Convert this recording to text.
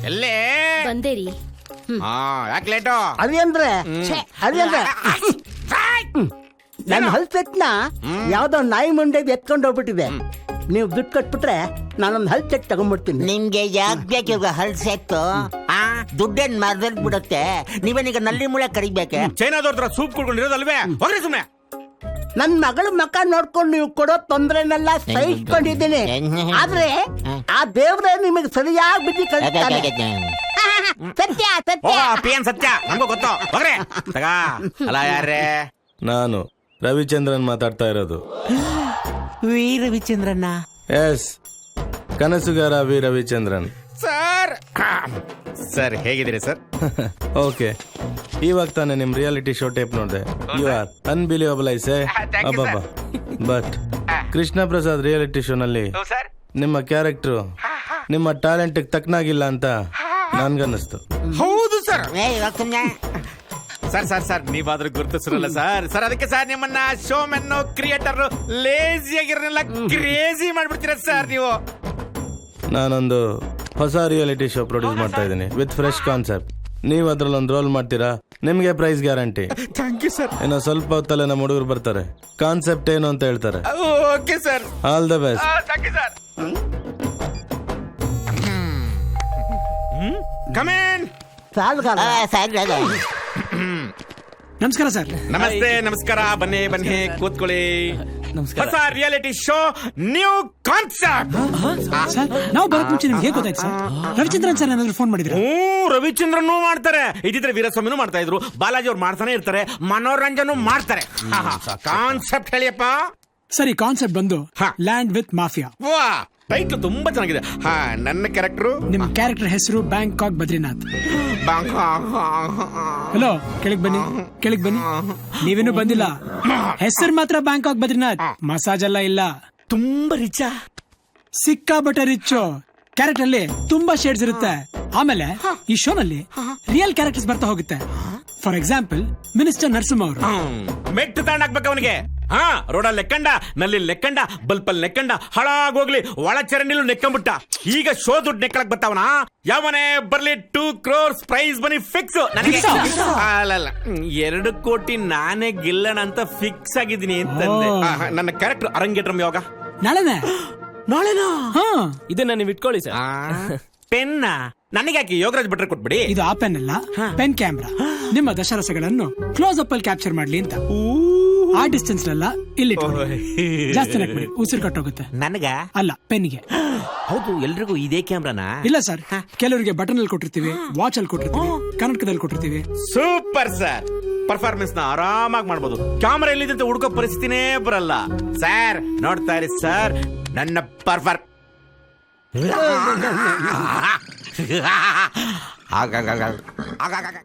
ಎಲ್ಲೇ ಬಂದೇರಿ. ಯಾಕೆ ಲೇಟು? ಅದೇ ಅಂದ್ರೆ ನನ್ನ ಹಲ್ಸೆಟ್ನ ಯಾವ್ದೋ ನಾಯಿ ಮುಂಡೆ ಎತ್ಕೊಂಡು ಹೋಗ್ಬಿಟ್ಟಿದೆ. ನೀವು ದುಡ್ಡು ಕಟ್ಬಿಟ್ರೆ ನಾನೊಂದು ಹಲ್ಸೆಟ್ ತಗೊಂಡ್ಬಿಡ್ತೀನಿ. ನಿಮ್ಗೆ ಯಾಕೆ ಬೇಕು ಇವಾಗ ಹಲ್ಸೆಟ್ಟು? ದುಡ್ಡೇನ್ ಮರ್ದಲ್ಲಿ ಬಿಡುತ್ತೆ. ನೀವೇನೀಗ ನಲ್ಲಿ ಮುಳೆ ಕರಿಬೇಕೆ? ಚೈನಾದವ್ರ ಸೂಪ್ ಕುಡ್ಕೊಂಡಿರೋದಲ್ವೇ? ಹೋಗ್ರಿ ಸುಮ್ನೆ. ನನ್ ಮಗಳ ಮಕ್ಕ ನೋಡ್ಕೊಂಡು ನೀವು ಕೊಡೋ ತೊಂದ್ರೆನೆಲ್ಲ ಸಹಿಸ್ಕೊಂಡಿದ್ದೀನಿ. ಆದ್ರೆ ಆ ದೇವ್ರೆ ನಿಮಗೆ ಸರಿಯಾಗಿ ಬಿದ್ದು ಕಳಿಸ್ತಾನೆ. ಸತ್ಯ ಸತ್ಯ. ಏನ್ ಸತ್ಯ ನಮಗೂ ಗೊತ್ತು. ಹೋಗ್ರಿ ತಗ. ಅಲ್ಲ ಯಾರೇ? ನಾನು ರವಿಚಂದ್ರನ್ ಮಾತಾಡ್ತಾ ಇರೋದು. ವಿ ರವಿಚಂದ್ರಣ್ಣ. ಎಸ್, ಕನಸುಗಾರ ವಿ ರವಿಚಂದ್ರನ್. ಸರ್ ಹೇಗಿದ್ದೀರಿ ಸರ್? ಓಕೆ, ಇವಾಗ ತಾನೇ ನಿಮ್ ರಿಯಾಲಿಟಿ ಶೋ ಟೇಪ್ ನೋಡಿದೆ. You are unbelievable I say. ಅಬ್ಬಬ್ಬಾ. But Krishna Prasad reality show ನಲ್ಲಿ ನಿಮ್ಮ ಕ್ಯಾರೆಕ್ಟರ್ ನಿಮ್ಮ ಟ್ಯಾಲೆಂಟ್ ತಕ್ಕನಾಗಿಲ್ಲ ಅಂತ ನನ್ಗನ್ನಿಸ್ತು. ಹೌದು ಸರ್. ಸುಮ್ನೆ ಸರ್ ನೀವಾದ್ರೂ ಗುರುತಿಸಿರಲ್ಲ ಸರ್ ಅದಕ್ಕೆ ಸರ್ ನಿಮ್ಮನ್ನ ಶೋ ಮೆನ್ ಕ್ರಿಯೇಟರ್ ಲೇಜಿ ಆಗಿರಲ್ಲ ಕ್ರೇಜಿ ಮಾಡ್ಬಿಡ್ತೀರ ಸರ್ ನೀವು. ನಾನೊಂದು ಹೊಸ ರಿಯಾಲಿಟಿ ಶೋ ಪ್ರೊಡ್ಯೂಸ್ ಮಾಡ್ತಾ ಇದ್ದೀನಿ ವಿತ್ ಫ್ರೆಶ್ ಕಾನ್ಸೆಪ್ಟ್. ನೀವು ಅದ್ರಲ್ಲಿ ಒಂದು ರೋಲ್ ಮಾಡ್ತೀರಾ, ನಿಮ್ಗೆ price guarantee. Thank you sir. ಇನ್ನು ಸ್ವಲ್ಪ ಹೊತ್ತಲ್ಲೇ ನಮ್ಮ ಹುಡುಗರು ಬರ್ತಾರೆ, ಕಾನ್ಸೆಪ್ಟ್ ಏನು ಅಂತ ಹೇಳ್ತಾರೆ. Okay sir. All the best. Thank you sir. Come in. ನಮಸ್ಕಾರ ಸರ್. ನಮಸ್ಕಾರ. ಬನ್ನಿ ಕೂತ್ಕೊಳ್ಳಿ. ಹೊಸ reality show, new concept. Sir, ನಾವು ಬರಕ್ ಮುಂಚೆ ನಿಮ್ಗೆ ಹೇಗೆ ಗೊತ್ತಾಯ್ತು ಸರ್? ರವಿಚಂದ್ರನ್ ಸರ್ ಏನಾದ್ರು ಫೋನ್ ಮಾಡಿದ್ರು? ರವಿಚಂದ್ರನ್ ಮಾಡ್ತಾರೆ, ಇದಿದ್ರೆ ವೀರಸ್ವಾಮಿನೂ ಮಾಡ್ತಾ ಇದ್ರು, ಬಾಲಾಜಿ ಅವ್ರು ಮಾಡ್ತಾನೆ ಇರ್ತಾರೆ, ಮನೋರಂಜನ್ ಮಾಡ್ತಾರೆ. ಕಾನ್ಸೆಪ್ಟ್ ಹೇಳಿಯಪ್ಪ. ಸರಿ, ಕಾನ್ಸೆಪ್ಟ್ ಬಂದು ಲ್ಯಾಂಡ್ ವಿತ್ ಮಾಫಿಯಾ. ವಾ, ಟೈಟ್ಲ್ ತುಂಬಾ ಚೆನ್ನಾಗಿದೆ. ನನ್ನ ಕ್ಯಾರೆಕ್ಟರ್, ನಿಮ್ ಕ್ಯಾರೆಕ್ಟರ್ ಹೆಸರು ಬ್ಯಾಂಕಾಕ್ ಬದ್ರಿನಾಥ್. ಹಲೋ, ಕೆಳಗ್ ಬನ್ನಿ. ನೀವೇನು ಬಂದಿಲ್ಲ, ಹೆಸರು ಮಾತ್ರ ಬ್ಯಾಂಕಾಕ್ ಬದ್ರಿನಾಥ್. ಮಸಾಜ್ ಎಲ್ಲ ಇಲ್ಲ. ತುಂಬಾ ರಿಚಾ? ಸಿಕ್ಕಾಬಟ್ಟೆ ರಿಚ್ಚು. ಕ್ಯಾರೆಕ್ಟರ್ ಅಲ್ಲಿ ತುಂಬಾ ಶೇಡ್ಸ್ ಇರುತ್ತೆ. ಆಮೇಲೆ ಈ ಶೋ ನಲ್ಲಿ ರಿಯಲ್ ಕ್ಯಾರೆಕ್ಟರ್ಸ್ ಬರ್ತಾ ಹೋಗುತ್ತೆ. ಫಾರ್ ಎಕ್ಸಾಂಪಲ್ ಮಿನಿಸ್ಟರ್ ನರಸಿಂಹ ಅವರು. ಮೆಟ್ಟು ತಾಂಡಾಕ್ಬೇಕು ಅವನಿಗೆ. ರೋಡಲ್ಲಿ ಲೆಕ್ಕಂಡ, ನಲ್ಲಿ ಲೆಕ್ಕಂಡ, ಬಲ್ಪಲ್ ಲೆಕ್ಕಂಡ, ಹಾಳಾಗೋಗ್ಲಿ ಒಳ ಚರಂಡಿಲು ನೆಕ್ಕಂಬಿಟ್ಟ. ಈಗ ಶೋ ದುಡ್ಡು ನೆಕ್ಕಳಕ್ ಬರ್ತಾವನ. ಯಾವನೇ ಬರ್ಲಿ 2 crores ಪ್ರೈಸ್ ಬನ್ನಿ ಫಿಕ್ಸ್. ನನಗೆ ಅಲ್ಲ 2 ಕೋಟಿ ನಾನೇ ಗೆಲ್ಲಣ ಅಂತ ಫಿಕ್ಸ್ ಆಗಿದ್ದೀನಿ ಅಂತಂದೆ. ನನ್ನ ಕ್ಯಾರೆಕ್ಟರ್ ಅರಂಗೇಟ್ರಮ್ ಯಾವಾಗ? ನಾಳೆನಾ? ಇದನ್ನ ನೀವು ಇಟ್ಕೊಳ್ಳಿ ಸರ್. ಪೆನ್ನ ನನಗೆ ಯಾಕೆ? ಯೋಗರಾಜ್ ಭಟ್ರೆ ಕೊಟ್ಬಿಡಿ. ಇದು ಆ ಪೆನ್ ಅಲ್ಲ, ಪೆನ್ ಕ್ಯಾಮ್ರಾ. ನಿಮ್ಮ ದಶರಸಗಳನ್ನು ಕ್ಲೋಸ್ ಅಪ್ ಅಲ್ಲಿ ಕ್ಯಾಪ್ಚರ್ ಮಾಡ್ಲಿ ಅಂತ. ಆ ಡಿಸ್ಟೆನ್ಸ್ ಅಲ್ಲ, ಇಲ್ಲಿ ಜಾಸ್ತಿ ನಕ್ಬಿಡಿ, ಉಸಿರು ಕಟ್ಟೋಗುತ್ತೆ. ನನಗ ಅಲ್ಲ, ಪೆನ್ಗೆ. ಹೌದು, ಎಲ್ರಿಗೂ ಇದೇ ಕ್ಯಾಮ್ರಾನಾ? ಇಲ್ಲ ಸರ್, ಕೆಲವರಿಗೆ ಬಟನ್ ಅಲ್ಲಿ ಕೊಟ್ಟಿರ್ತೀವಿ, ವಾಚ್ ಅಲ್ಲಿ ಕೊಟ್ಟಿರ್ತೀವಿ, ಕನ್ನಡಕದಲ್ಲಿ ಕೊಟ್ಟಿರ್ತೀವಿ. Super sir. ಪರ್ಫಾರ್ಮೆನ್ಸ್ ನ ಆರಾಮಾಗಿ ಮಾಡ್ಬೋದು. ಕ್ಯಾಮ್ರಾ ಎಲ್ಲಿದೆ ಅಂತ ಹುಡುಕೋ ಪರಿಸ್ಥಿತಿನೇ ಬರಲ್ಲ ಸರ್. ನೋಡ್ತಾ ಇರಿ ಸರ್ ನನ್ನ ಪರ್ಫಾರ್ಮ್.